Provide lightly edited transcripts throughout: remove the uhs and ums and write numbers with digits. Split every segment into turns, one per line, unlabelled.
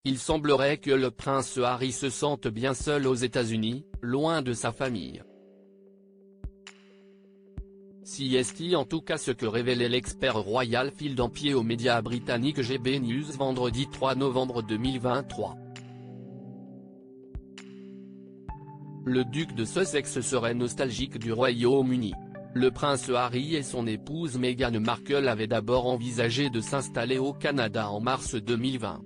il semblerait que le prince Harry se sente bien seul aux États-Unis, loin de sa famille. C'est en tout cas ce que révélait l'expert royal Phil Dampier aux médias britanniques GB News vendredi 3 novembre 2023. Le duc de Sussex serait nostalgique du Royaume-Uni. Le prince Harry et son épouse Meghan Markle avaient d'abord envisagé de s'installer au Canada en mars 2020.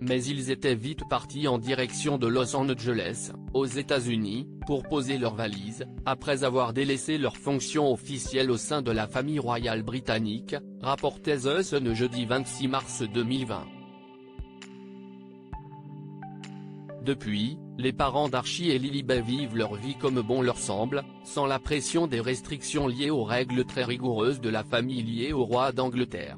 Mais ils étaient vite partis en direction de Los Angeles, aux États-Unis, pour poser leurs valises, après avoir délaissé leurs fonctions officielles au sein de la famille royale britannique, rapportait The Sun jeudi 26 mars 2020. Depuis, les parents d'Archie et Lilibet vivent leur vie comme bon leur semble, sans la pression des restrictions liées aux règles très rigoureuses de la famille liée au roi d'Angleterre.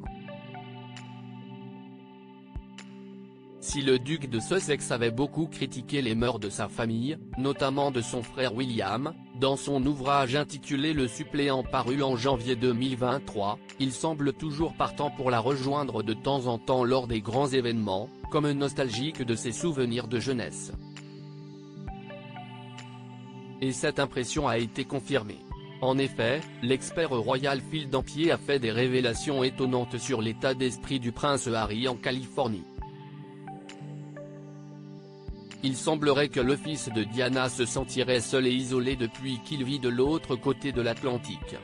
Si le duc de Sussex avait beaucoup critiqué les mœurs de sa famille, notamment de son frère William, dans son ouvrage intitulé Le suppléant paru en janvier 2023, il semble toujours partant pour la rejoindre de temps en temps lors des grands événements, comme nostalgique de ses souvenirs de jeunesse. Et cette impression a été confirmée. En effet, l'expert royal Phil Dampier a fait des révélations étonnantes sur l'état d'esprit du prince Harry en Californie. Il semblerait que le fils de Diana se sentirait seul et isolé depuis qu'il vit de l'autre côté de l'Atlantique.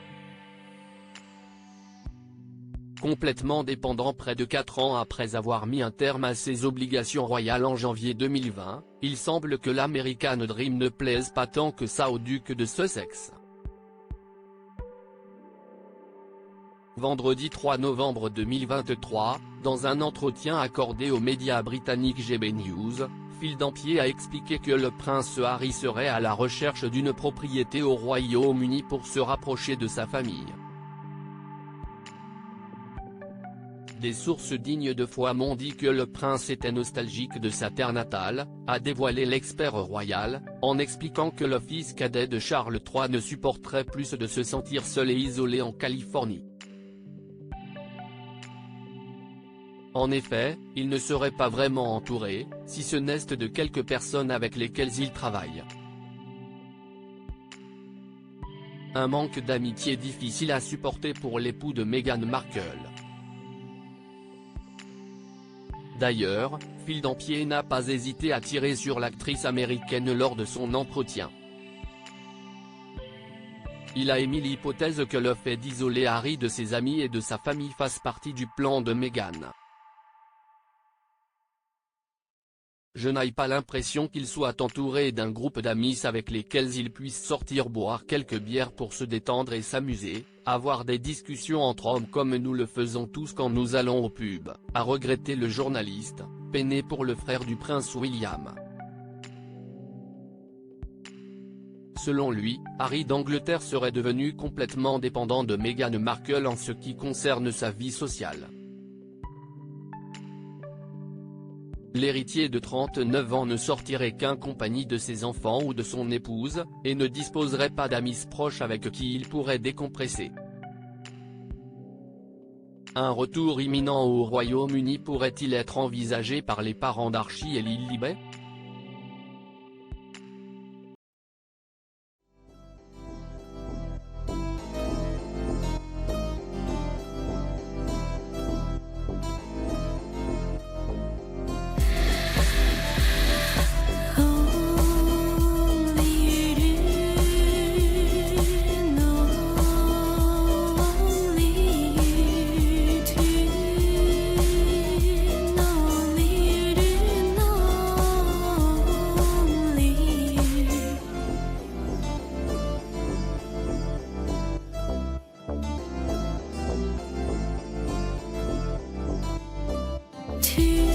Complètement dépendant près de 4 ans après avoir mis un terme à ses obligations royales en janvier 2020, il semble que l'American Dream ne plaise pas tant que ça au duc de Sussex. Vendredi 3 novembre 2023, dans un entretien accordé aux médias britanniques GB News, Phil Dampier a expliqué que le prince Harry serait à la recherche d'une propriété au Royaume-Uni pour se rapprocher de sa famille. Des sources dignes de foi m'ont dit que le prince était nostalgique de sa terre natale, a dévoilé l'expert royal, en expliquant que le fils cadet de Charles III ne supporterait plus de se sentir seul et isolé en Californie. En effet, il ne serait pas vraiment entouré, si ce n'est de quelques personnes avec lesquelles il travaille. Un manque d'amitié difficile à supporter pour l'époux de Meghan Markle. D'ailleurs, Phil Dampier n'a pas hésité à tirer sur l'actrice américaine lors de son entretien. Il a émis l'hypothèse que le fait d'isoler Harry de ses amis et de sa famille fasse partie du plan de Meghan. Je n'ai pas l'impression qu'il soit entouré d'un groupe d'amis avec lesquels il puisse sortir boire quelques bières pour se détendre et s'amuser, avoir des discussions entre hommes comme nous le faisons tous quand nous allons au pub, a regretté le journaliste, peiné pour le frère du prince William. Selon lui, Harry d'Angleterre serait devenu complètement dépendant de Meghan Markle en ce qui concerne sa vie sociale. L'héritier de 39 ans ne sortirait qu'en compagnie de ses enfants ou de son épouse, et ne disposerait pas d'amis proches avec qui il pourrait décompresser. Un retour imminent au Royaume-Uni pourrait-il être envisagé par les parents d'Archie et Lilibet ?
To